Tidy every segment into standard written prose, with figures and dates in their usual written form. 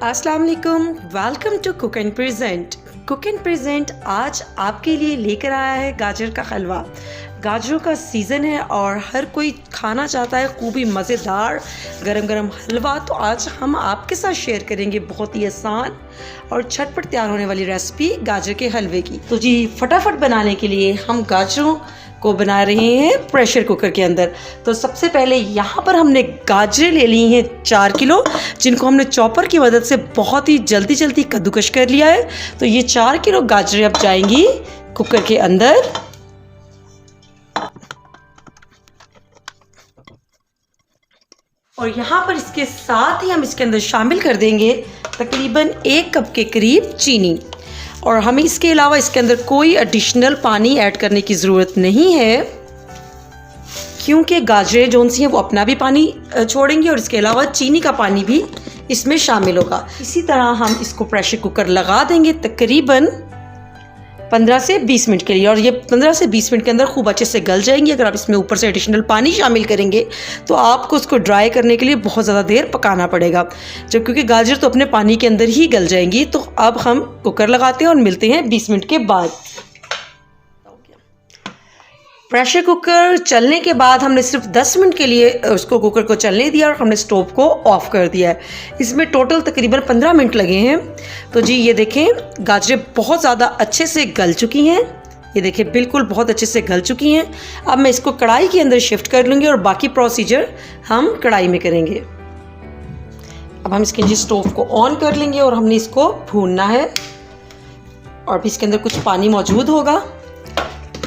अस्सलाम वालेकुम, welcome to cook and present. Cook and present आज आपके लिए लेकर आया है गाजर का हलवा। गाजरों का सीज़न है और हर कोई खाना चाहता है खूब ही मज़ेदार गरम गरम हलवा। तो आज हम आपके साथ शेयर करेंगे बहुत ही आसान और झटपट तैयार होने वाली रेसिपी गाजर के हलवे की। तो जी फटाफट बनाने के लिए हम गाजरों को बना रहे हैं प्रेशर कुकर के अंदर। तो सबसे पहले यहाँ पर हमने गाजरें ले ली हैं 4 किलो, जिनको हमने चॉपर की मदद से बहुत ही जल्दी कद्दूकश कर लिया है। तो ये 4 किलो गाजरें अब जाएंगी कुकर के अंदर। और यहाँ पर इसके साथ ही हम इसके अंदर शामिल कर देंगे तकरीबन 1 कप के करीब चीनी। और हमें इसके अलावा इसके अंदर कोई एडिशनल पानी ऐड करने की ज़रूरत नहीं है, क्योंकि गाजरें जो सी हैं वो अपना भी पानी छोड़ेंगी और इसके अलावा चीनी का पानी भी इसमें शामिल होगा। इसी तरह हम इसको प्रेशर कुकर लगा देंगे तकरीबन 15 से 20 मिनट के लिए। और ये 15 से 20 मिनट के अंदर खूब अच्छे से गल जाएंगी। अगर आप इसमें ऊपर से एडिशनल पानी शामिल करेंगे तो आपको उसको ड्राई करने के लिए बहुत ज़्यादा देर पकाना पड़ेगा, जब क्योंकि गाजर तो अपने पानी के अंदर ही गल जाएंगी। तो अब हम कुकर लगाते हैं और मिलते हैं 20 मिनट के बाद। प्रेशर कुकर चलने के बाद हमने सिर्फ 10 मिनट के लिए उसको कुकर को चलने दिया और हमने स्टोव को ऑफ़ कर दिया है। इसमें टोटल तकरीबन 15 मिनट लगे हैं। तो जी ये देखें, गाजरें बहुत ज़्यादा अच्छे से गल चुकी हैं। ये देखें बिल्कुल बहुत अच्छे से गल चुकी हैं। अब मैं इसको कढ़ाई के अंदर शिफ्ट कर लूँगी और बाकी प्रोसीजर हम कढ़ाई में करेंगे। अब हम इसके जी स्टोव को ऑन कर लेंगे और हमने इसको भूनना है। और भी इसके अंदर कुछ पानी मौजूद होगा,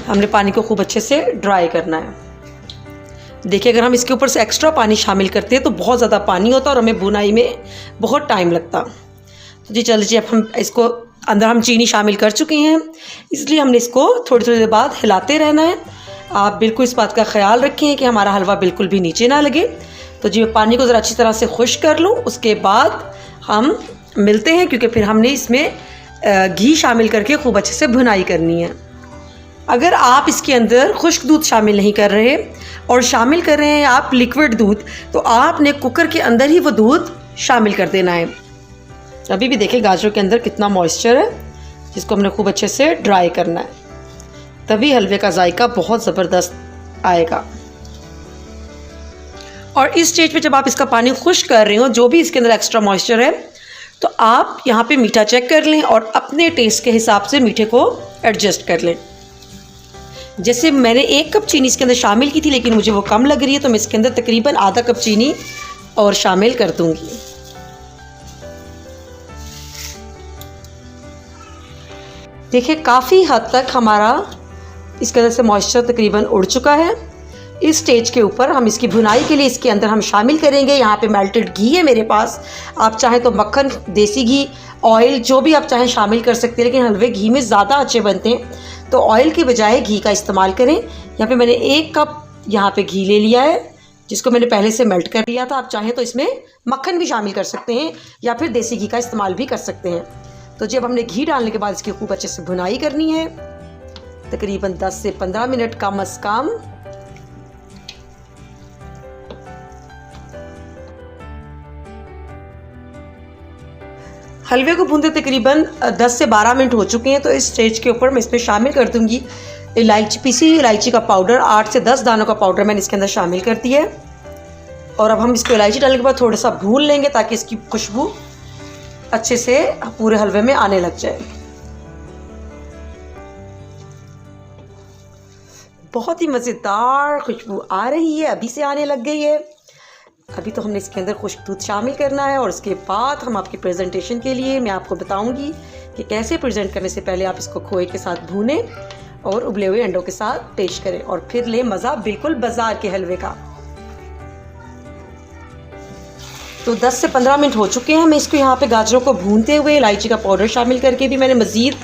हमने पानी को खूब अच्छे से ड्राई करना है। देखिए अगर हम इसके ऊपर से एक्स्ट्रा पानी शामिल करते हैं तो बहुत ज़्यादा पानी होता और हमें भुनाई में बहुत टाइम लगता। तो जी चलिए, अब हम इसको अंदर हम चीनी शामिल कर चुके हैं, इसलिए हमने इसको थोड़ी देर बाद हिलाते रहना है। आप बिल्कुल इस बात का ख्याल रखें कि हमारा हलवा बिल्कुल भी नीचे ना लगे। तो जी मैं पानी को ज़रा अच्छी तरह से खुश्क कर लूँ, उसके बाद हम मिलते हैं, क्योंकि फिर हमने इसमें घी शामिल करके खूब अच्छे से भुनाई करनी है। अगर आप इसके अंदर खुश्क दूध शामिल नहीं कर रहे और शामिल कर रहे हैं आप लिक्विड दूध, तो आपने कुकर के अंदर ही वो दूध शामिल कर देना है। अभी भी देखें गाजरों के अंदर कितना मॉइस्चर है, जिसको हमने खूब अच्छे से ड्राई करना है, तभी हलवे का जायका बहुत ज़बरदस्त आएगा। और इस स्टेज पे जब आप इसका पानी खुश्क कर रहे हो, जो भी इसके अंदर एक्स्ट्रा मॉइस्चर है, तो आप यहाँ पे मीठा चेक कर लें और अपने टेस्ट के हिसाब से मीठे को एडजस्ट कर लें। जैसे मैंने 1 कप चीनी इसके अंदर शामिल की थी, लेकिन मुझे वो कम लग रही है, तो मैं इसके अंदर तकरीबन आधा कप चीनी और शामिल कर दूंगी। देखिए काफ़ी हद तक हमारा इसके अंदर से मॉइस्चर तकरीबन उड़ चुका है। इस स्टेज के ऊपर हम इसकी भुनाई के लिए इसके अंदर हम शामिल करेंगे, यहाँ पे मेल्टेड घी है मेरे पास। आप चाहें तो मक्खन, देसी घी, ऑयल, जो भी आप चाहें शामिल कर सकते हैं, लेकिन हलवे घी में ज़्यादा अच्छे बनते हैं, तो ऑयल के बजाय घी का इस्तेमाल करें। यहाँ पे मैंने 1 कप यहाँ पे घी ले लिया है, जिसको मैंने पहले से मेल्ट कर लिया था। आप चाहें तो इसमें मक्खन भी शामिल कर सकते हैं या फिर देसी घी का इस्तेमाल भी कर सकते हैं। तो जब हमने घी डालने के बाद इसकी खूब अच्छे से भुनाई करनी है, तकरीबन 10 से 15 मिनट कम अज़ कम। हलवे को भूनते तकरीबन 10 से 12 मिनट हो चुके हैं। तो इस स्टेज के ऊपर मैं इसमें शामिल कर दूंगी इलायची, पीसी इलायची का पाउडर। 8 से 10 दानों का पाउडर मैंने इसके अंदर शामिल कर दिया है। और अब हम इसको इलायची डालने के बाद थोड़ा सा भून लेंगे, ताकि इसकी खुशबू अच्छे से पूरे हलवे में आने लग जाए। बहुत ही मज़ेदार खुशबू आ रही है, अभी से आने लग गई है। अभी तो हमने इसके अंदर खुश्क दूध शामिल करना है और उसके बाद हम आपकी प्रेजेंटेशन के लिए मैं आपको बताऊंगी कि कैसे प्रेजेंट करने से पहले आप इसको खोए के साथ भूनें और उबले हुए अंडों के साथ पेश करें, और फिर लें मज़ा बिल्कुल बाजार के हलवे का। तो 10 से 15 मिनट हो चुके हैं। मैं इसको यहाँ पे गाजरों को भूनते हुए इलायची का पाउडर शामिल करके भी मैंने मज़ीद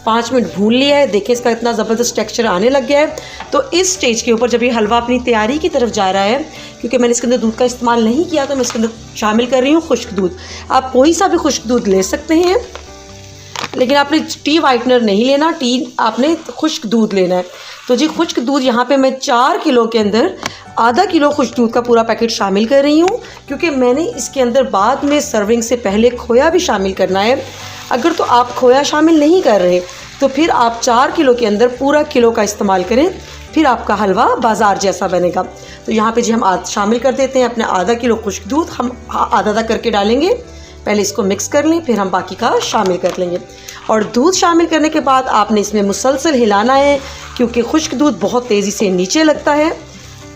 5 मिनट भून लिया है। देखिए इसका इतना ज़बरदस्त टेक्सचर आने लग गया है। तो इस स्टेज के ऊपर जब ये हलवा अपनी तैयारी की तरफ जा रहा है, क्योंकि मैंने इसके अंदर दूध का इस्तेमाल नहीं किया, तो मैं इसके अंदर शामिल कर रही हूँ खुश्क दूध। आप कोई सा भी खुश्क दूध ले सकते हैं, लेकिन आपने टी वाइटनर नहीं लेना, टी आपने खुश्क दूध लेना है। तो जी खुश्क दूध यहाँ पे मैं 4 किलो के अंदर आधा किलो खुश्क दूध का पूरा पैकेट शामिल कर रही हूँ, क्योंकि मैंने इसके अंदर बाद में सर्विंग से पहले खोया भी शामिल करना है। अगर तो आप खोया शामिल नहीं कर रहे तो फिर आप 4 किलो के अंदर पूरा किलो का इस्तेमाल करें, फिर आपका हलवा बाज़ार जैसा बनेगा। तो यहाँ पे जी हम शामिल कर देते हैं अपने आधा किलो खुश्क दूध। हम आधा आधा करके डालेंगे, पहले इसको मिक्स कर लें, फिर हम बाकी का शामिल कर लेंगे। और दूध शामिल करने के बाद आपने इसमें मुसलसल हिलाना है, क्योंकि खुश्क दूध बहुत तेज़ी से नीचे लगता है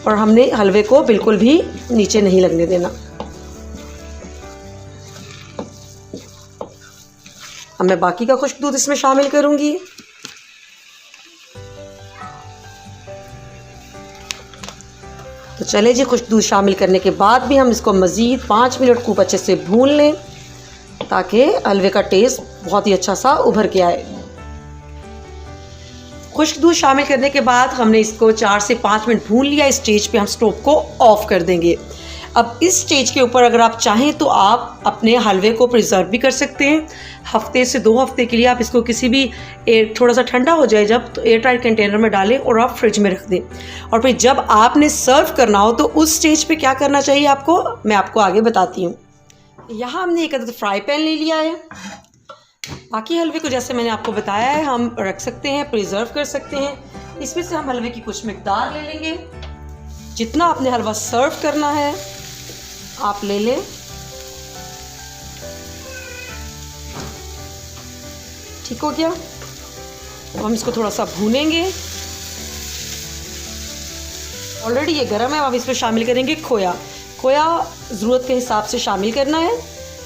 और हमने हलवे को बिल्कुल भी नीचे नहीं लगने देना। अब मैं बाकी का खुश्क दूध इसमें शामिल करूँगी। तो चले जी, खुश्क दूध शामिल करने के बाद भी हम इसको मज़ीद 5 मिनट खूब अच्छे से भून लें, ताकि हलवे का टेस्ट बहुत ही अच्छा सा उभर के आए। खुश्क दूध शामिल करने के बाद हमने इसको 4 से 5 मिनट भून लिया। इस स्टेज पे हम स्टोव को ऑफ़ कर देंगे। अब इस स्टेज के ऊपर अगर आप चाहें तो आप अपने हलवे को प्रिजर्व भी कर सकते हैं। हफ्ते से 2 हफ्ते के लिए आप इसको किसी भी थोड़ा सा ठंडा हो जाए जब, तो एयर टाइट कंटेनर में डालें और आप फ्रिज में रख दें। और फिर जब आपने सर्व करना हो तो उस स्टेज पे क्या करना चाहिए आपको, मैं आपको आगे बताती हूँ। यहाँ हमने एक अदद फ्राई पैन ले लिया है। बाकी हलवे को जैसे मैंने आपको बताया है हम रख सकते हैं, प्रिजर्व कर सकते हैं। इसमें से हम हलवे की कुछ मिकदार ले लेंगे। जितना आपने हलवा सर्व करना है आप ले लें। ठीक हो गया। अब हम इसको थोड़ा सा भूनेंगे। ऑलरेडी ये गर्म है। अब इसमें शामिल करेंगे खोया। खोया ज़रूरत के हिसाब से शामिल करना है।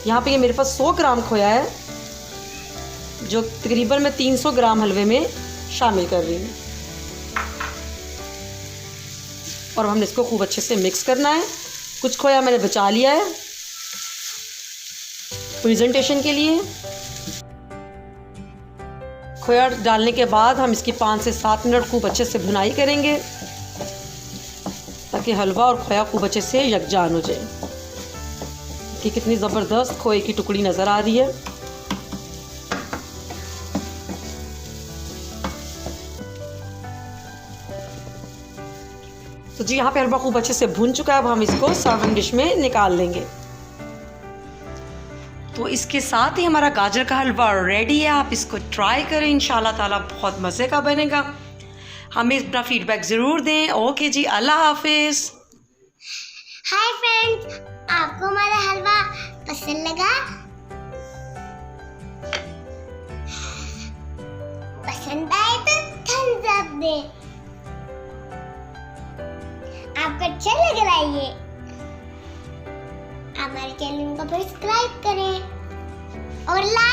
यहाँ पे ये मेरे पास 100 ग्राम खोया है, जो तकरीबन मैं 300 ग्राम हलवे में शामिल कर रही हूँ। और हमने इसको खूब अच्छे से मिक्स करना है। कुछ खोया मैंने बचा लिया है प्रेजेंटेशन के लिए। खोया डालने के बाद हम इसकी 5 से 7 मिनट खूब अच्छे से भुनाई करेंगे, ताकि हलवा और खोया खूब अच्छे से यकजान हो जाए। कि कितनी ज़बरदस्त खोए की टुकड़ी नज़र आ रही है। तो जी यहाँ पे हलवा खूब अच्छे से भुन चुका है। अब हम इसको सर्विंग डिश में निकाल लेंगे। तो इसके साथ ही हमारा गाजर का हलवा रेडी है। आप इसको ट्राई करें, इंशाल्लाह ताला बहुत मज़े का बनेगा। हमें अपना फीडबैक ज़रूर दें। ओके जी, अल्लाह हाफिज़। हाय फ्रेंड्स, आपको हमारा हलवा पसंद लगा? पसंद आए तो थम्स अप दें। आपको अच्छा लग रहा है ये? हमारे चैनल को सब्सक्राइब करें और लाइक